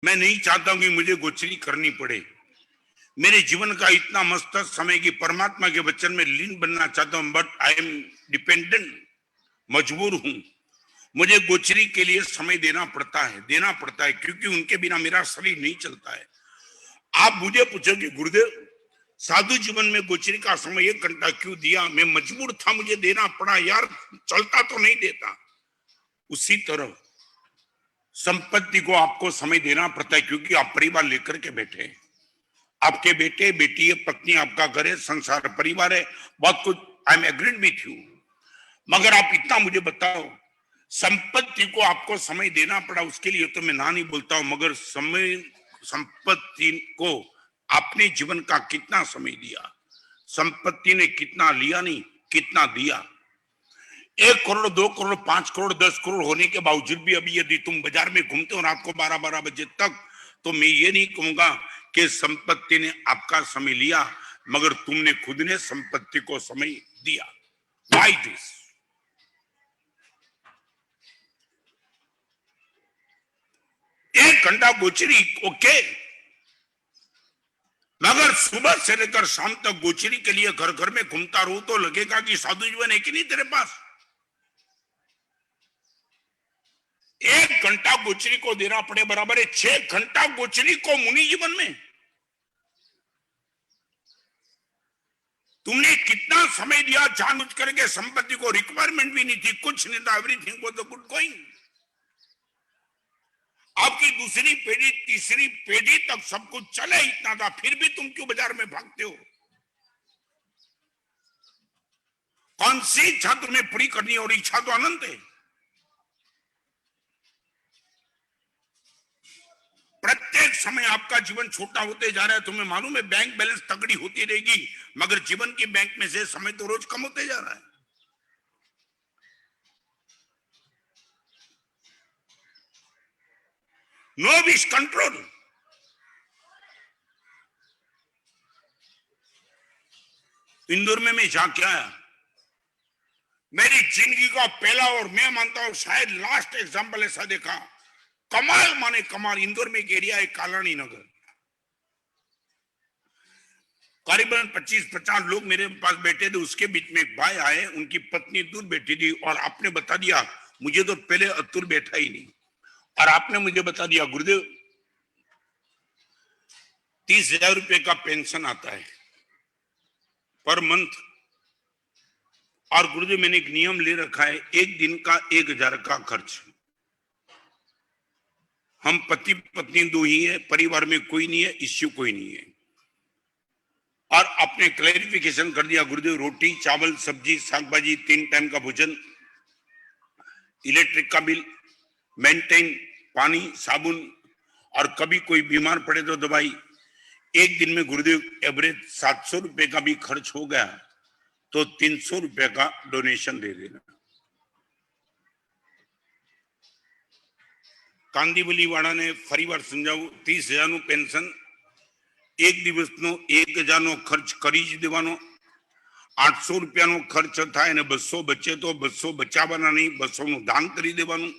मैं नहीं चाहता हूं कि मुझे गोचरी करनी पड़े। मेरे जीवन का इतना मस्त समय कि परमात्मा के वचन में लीन बनना चाहता हूं, बट आई एम डिपेंडेंट, मजबूर हूं। मुझे गोचरी के लिए समय देना पड़ता है क्योंकि उनके बिना मेरा शरीर नहीं चलता है। आप मुझे पूछोगे गुरुदेव साधु जीवन में गोचरी का समय 1 घंटा क्यों दिया? मैं मजबूर था, मुझे देना पड़ा यार, चलता तो नहीं देता। उसी तरह संपत्ति को आपको समय देना पड़ता है क्योंकि आप परिवार लेकर के बैठे हैं। आपके बेटे बेटी है, पत्नी, आपका घर है, संसार, परिवार है, बहुत कुछ। I am agreed with you, मगर आप इतना मुझे बताओ, संपत्ति को आपको समय देना पड़ा, उसके लिए तो मैं ना नहीं बोलता हूं, मगर समय, संपत्ति को आपने जीवन का कितना समय दिया? संपत्ति ने कितना लिया नहीं, कितना दिया? 1 करोड़, 2 करोड़, 5 करोड़, 10 करोड़ होने के बावजूद भी अभी यदि तुम बाजार में घूमते हो रात को 12-12 बजे तक, तो मैं ये नहीं कहूंगा कि संपत्ति ने आपका समय लिया, मगर तुमने खुद ने संपत्ति को समय दिया। Why this? एक घंटा गोचरी ओके, मगर सुबह से लेकर शाम तक गोचरी के लिए घर घर में घूमता रहूं तो लगेगा कि साधु जीवन है कि नहीं तेरे पास। 1 घंटा गोचरी को देना पड़े बराबर है 6 घंटा गोचरी को मुनि जीवन में। तुमने कितना समय दिया जानबूझ करके? संपत्ति को रिक्वायरमेंट भी नहीं थी, कुछ नहीं था, एवरीथिंग वाज गुड गोइंग। आपकी दूसरी पीढ़ी, तीसरी पीढ़ी तक सब कुछ चले इतना था, फिर भी तुम क्यों बाजार में भागते हो? कौन सी इच्छा तुम्हें पूरी करनी है? और इच्छा तो अनंत है। प्रत्येक समय आपका जीवन छोटा होते जा रहा है। तुम्हें मालूम है बैंक बैलेंस तगड़ी होती रहेगी, मगर जीवन की बैंक में से समय तो रोज कम होते जा रहा है। No wish control. इंदौर में मैं जाके आया, मेरी जिंदगी का पहला और मैं मानता हूं शायद लास्ट एग्जाम्पल ऐसा देखा। कमाल माने कमाल। इंदौर में एक एरिया है कालानी नगर, करीबन 25-50 लोग मेरे पास बैठे थे। उसके बीच में एक भाई आए, उनकी पत्नी दूर बैठी थी, और आपने बता दिया, मुझे तो पहले अतुल बैठा ही नहीं, और आपने मुझे बता दिया गुरुदेव 30,000 रुपए का पेंशन आता है पर मंथ, और गुरुदेव मैंने एक नियम ले रखा है, एक दिन का 1,000 का खर्च। हम पति पत्नी 2 ही है, परिवार में कोई नहीं है, इश्यू कोई नहीं है। और आपने क्लैरिफिकेशन कर दिया गुरुदेव रोटी चावल सब्जी साग भाजी 3 टाइम का भोजन, इलेक्ट्रिक का बिल, मेंटेन, पानी, साबुन, और कभी कोई बीमार पड़े तो दवाई। एक दिन में गुरुदेव एवरेज 700 रुपए का भी खर्च हो गया तो 300 रुपए का डोनेशन दे देना। कांदीवली वाला ने फरी बार समझाऊ, 30,000 નું પેન્શન, એક દિવસનો 1,000 નો ખર્ચ કરી જ દેવાનો। 800 રૂપિયાનો ખર્ચ થાય અને 200 બચે તો 200 બચાવવાના નહીં, 200 નું દાન કરી દેવાનું।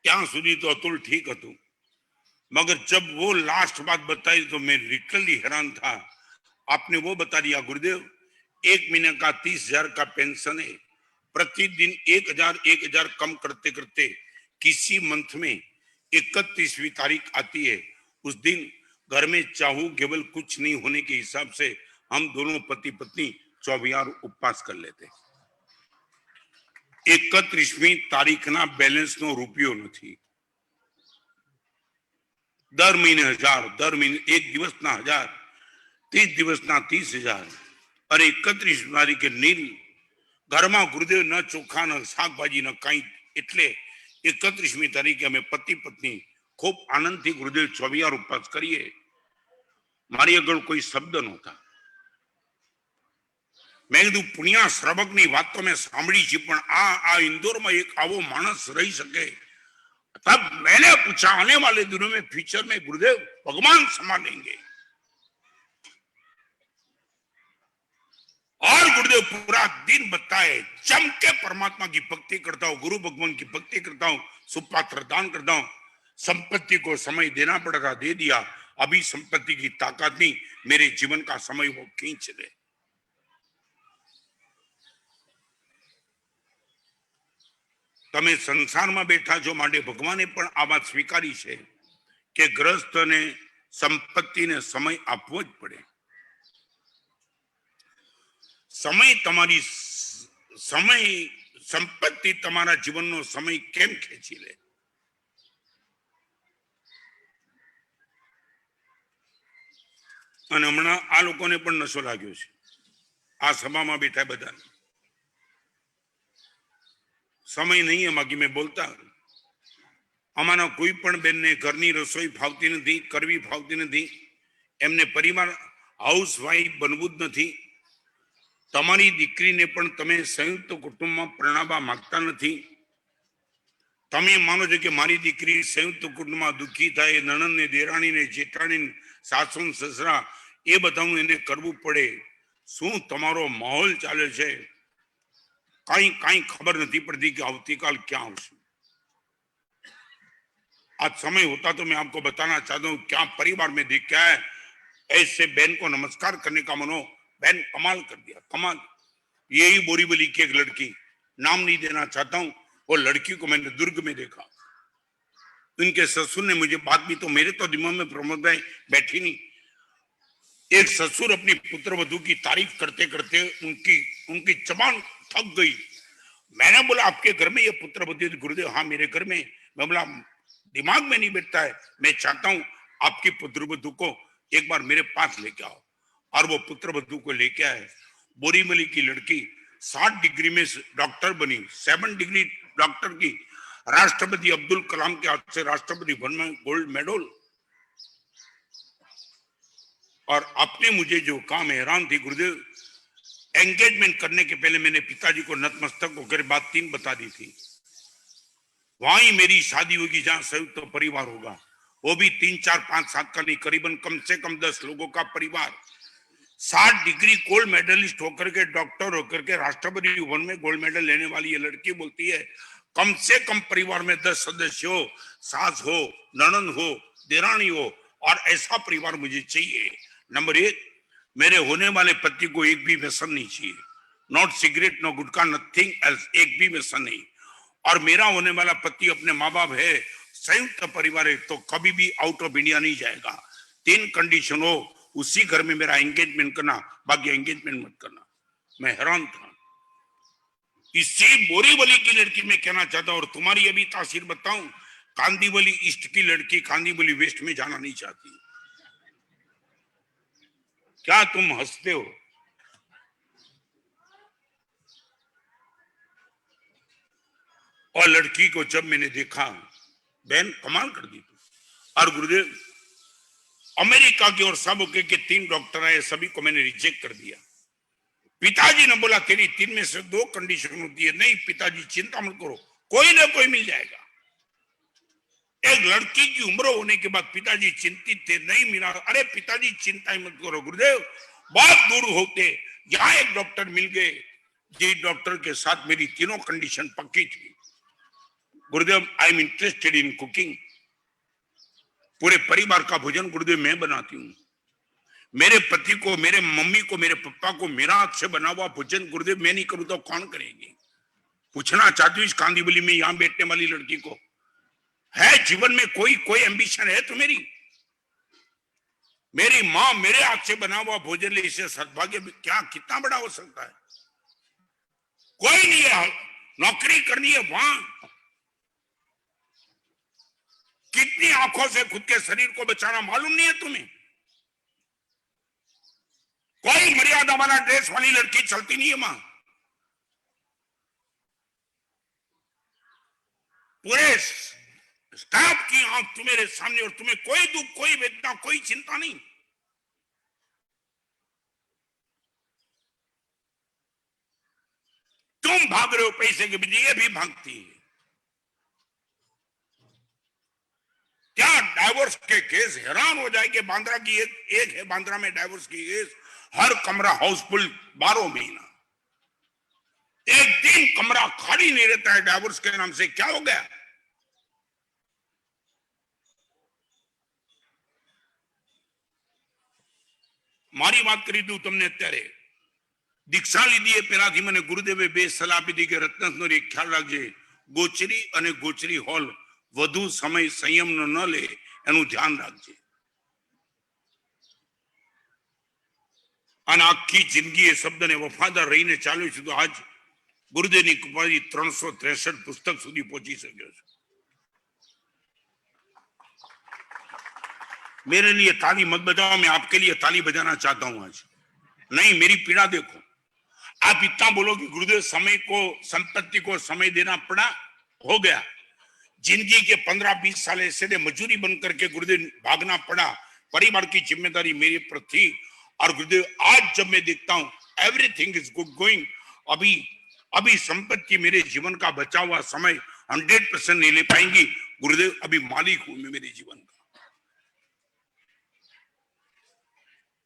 ત્યાં સુધી તો અતુલ ठीक હતું, मगर जब वो लास्ट बात बताई तो मैं लिटरली हैरान था। आपने वो बता दिया गुरुदेव 1 महीने का 30,000 का पेंशन है, प्रतिदिन 1,000 कम करते करते किसी मंथ में 31वीं तारीख आती है, उस दिन घर में चाहू केवल कुछ नहीं होने के हिसाब से हम दोनों पति पत्नी 24 उपवास कर लेते। 31મી તારીખના બેલેન્સનો રૂપિયો નથી। દર મહિને 1,000, દર મહિને એક દિવસના 1,000, 30 દિવસના 30,000, અને 31 તારીખે નીલ। ઘરમાં ગુરુદેવ ન ચોખા ન શાકભાજી ન કઈ, એટલે 31મી તારીખે અમે પતિ પત્ની ખૂબ આનંદથી ગુરુદેવ 24 ઉપવાસ કરીએ। મારી આગળ કોઈ શબ્દ નહોતા। मैं कीधु पुण्या श्रवक ની વાત તો मैं સાંભળી છે, પણ આ इंदौर में एक आवो मानस रही सके। तब मैंने पूछा आने वाले दिनों में फ्यूचर में गुरुदेव भगवान संभालेंगे, और गुरुदेव पूरा दिन बताए जम के परमात्मा की भक्ति करता हूं, गुरु भगवान की भक्ति करता हूं, सुपात्र दान करता हूं। संपत्ति को समय देना पड़ेगा, दे दिया। अभी संपत्ति की ताकत नहीं, मेरे जीवन का समय वो खींच ले। તમે સંસારમાં બેઠા છો માટે ભગવાને પણ આ વાત સ્વીકારી છે કે ગ્રસ્તને સંપત્તિને સમય આપવો જ પડે. સમય તમારી સમય સંપત્તિ તમારા જીવનનો સમય કેમ ખેંચી લે? અને હમણાં આ લોકોને પણ નશો લાગ્યો છે, આ સભામાં બેઠા બધા. સમય નહીં है बाकी मैं बोलता. અમારા કોઈ પણ બેનને ઘરની રસોઈ ફાવતી નથી, કરવી ફાવતી નથી, એમને પરિવાર હાઉસ વાઇફ બનવું જ નથી. તમારી દીકરીને પણ તમે સંયુક્ત કુટુંબમાં પરણાવવા માંગતા નથી. તમે માનો છો કે મારી દીકરી સંયુક્ત કુટુંબમાં દુઃખી થાય, નણંદને, દેરાણીને, જેઠાણીને, સાસુ સસરા એ બધાનું એને કરવું પડે. શું તમારો માહોલ ચાલે છે? कहीं खबर नहीं पड़ती कि आवतीकाल क्या हो. आज समय होता तो मैं आपको बताना चाहता हूं क्या परिवार में देखा है. ऐसे बहन को नमस्कार करने का मनो, बहन कमाल कर दिया, कमाल. यही बोरीवली की एक लड़की, नाम नहीं देना चाहता हूं, वो लड़की को मैंने दुर्ग में देखा. उनके ससुर ने मुझे बात भी, तो मेरे तो दिमाग में प्रमोद भाई बैठी नहीं. एक ससुर अपनी पुत्र वधू की तारीफ करते करते उनकी जबान थक गई. मैंने बोला आपके घर में ये पुत्र वधू? गुरुदेव हाँ मेरे घर में. मैं बोला दिमाग में नहीं बैठता है, मैं चाहता हूं आपकी पुत्र वधू को एक बार मेरे पास लेके आओ. और वो पुत्र वधू को लेके आए. बोरीवली की लड़की 60 डिग्री में डॉक्टर बनी, 7 डिग्री डॉक्टर की. राष्ट्रपति अब्दुल कलाम के हाथ से राष्ट्रपति वन में गोल्ड मेडल. और आपने मुझे जो कहा मैं हैरान थी. गुरुदेव एंगेजमेंट करने के पहले मैंने पिताजी को नतमस्तक होकर बात 3 बता दी थी. वहीं मेरी शादी होगी जहां संयुक्त तो परिवार होगा, वो भी 3, 4, 5, 7 का नहीं, करीबन कम से कम 10 लोगों का परिवार. 60 डिग्री गोल्ड मेडलिस्ट होकर के, डॉक्टर होकर के, राष्ट्रपति वन में गोल्ड मेडल लेने वाली ये लड़की बोलती है कम से कम परिवार में 10 सदस्य हो, सास हो, ननंद हो, देरानी हो, और ऐसा परिवार मुझे चाहिए. नंबर 1, मेरे होने वाले पति को एक भी व्यसन नहीं चाहिए. Not cigarette, no gutkha, nothing else, एक भी व्यसन नहीं. और मेरा होने वाला पति अपने माँ बाप है, संयुक्त परिवार है, तो कभी भी आउट ऑफ इंडिया नहीं जाएगा. 3 कंडीशन हो, उसी घर में मेरा एंगेजमेंट करना, बाकी एंगेजमेंट मत करना. मैं हैरान था. इसी बोरीवली की लड़की में कहना चाहता हूं. और तुम्हारी अभी तासीर बताऊं, कांदीवली ईस्ट की लड़की कांदीवली वेस्ट में जाना नहीं चाहती. क्या तुम हंसते हो? और लड़की को जब मैंने देखा, बहन कमाल कर दी. और गुरुदेव अमेरिका की और सब के 3 डॉक्टर आए, सभी को मैंने रिजेक्ट कर दिया. पिताजी ने बोला तेरी 3 में से 2 कंडीशन होती है. नहीं पिताजी चिंता मत करो, कोई ना कोई मिल जाएगा. एक लड़की की उम्र होने के बाद पिताजी चिंतित थे, नहीं मिला. अरे पिताजी चिंता मत करो गुरुदेव, बहुत दूर होते यहाँ एक डॉक्टर मिल गए, जिस डॉक्टर के साथ मेरी 3 कंडीशन पक्की थी. गुरुदेव I am interested in cooking. पूरे परिवार का भोजन गुरुदेव मैं बनाती हूँ. मेरे पति को, मेरे मम्मी को, मेरे पापा को मेरा हाथ से बना हुआ भोजन गुरुदेव मैं नहीं करूँ तो कौन करेगी? पूछना चाहती हूँ इस कांदीवली में यहाँ बैठने वाली लड़की को, है जीवन में कोई एम्बिशन है तो मेरी माँ मेरे हाथ से बना हुआ भोजन ले, इसे सद्भाग्य क्या कितना बड़ा हो सकता है? कोई नहीं है. नौकरी करनी है वहां, कितनी आंखों से खुद के शरीर को बचाना मालूम नहीं है तुम्हें? कोई मर्यादा वाला ड्रेस वाली लड़की चलती नहीं है मां. पूरे स्टाफ की आंख तुम्हारे सामने, और तुम्हें कोई दुख, कोई वेदना, कोई चिंता नहीं. तुम भाग रहे हो पैसे के पीछे, ये भी भागती है. क्या डाइवोर्स के केस, हैरान हो जाएंगे. बांद्रा की एक है, बांद्रा में डाइवोर्स की केस, हर कमरा हाउसफुल 12 महीना. एक दिन कमरा खाली नहीं रहता है डाइवोर्स के नाम से. क्या हो गया? મારી વાત કરી દઉં તમને અત્યારે દીક્ષા લીધી એ પહેલાથી મને ગુરુદેવે બે સલાહ આપી હતી કે રત્નનો એક ખ્યાલ રાખજે, ગોચરી અને ગોચરી હોલ વધુ સમય સંયમનો ન લે એનું ધ્યાન રાખજે. અને આખી જિંદગી એ શબ્દને વફાદાર રહીને ચાલ્યો છું તો આજ ગુરુદેવની કૃપાથી 363 પુસ્તક સુધી પહોંચી શક્યો છું. मेरे लिए ताली मत बजाओ, मैं आपके लिए ताली बजाना चाहता हूं आज. नहीं, मेरी पीड़ा देखो. आप इतना बोलो कि गुरुदेव समय को, संपत्ति को समय देना पड़ा, हो गया. जिंदगी के 15-20 साल ऐसे मजूरी बन करके गुरुदेव भागना पड़ा, परिवार की जिम्मेदारी मेरे पर थी. और गुरुदेव आज जब मैं देखता हूं एवरीथिंग इज गुड गोइंग, अभी संपत्ति मेरे जीवन का बचा हुआ समय 100% नहीं ले पाएंगी. गुरुदेव अभी मालिक हूं मैं मेरे जीवन.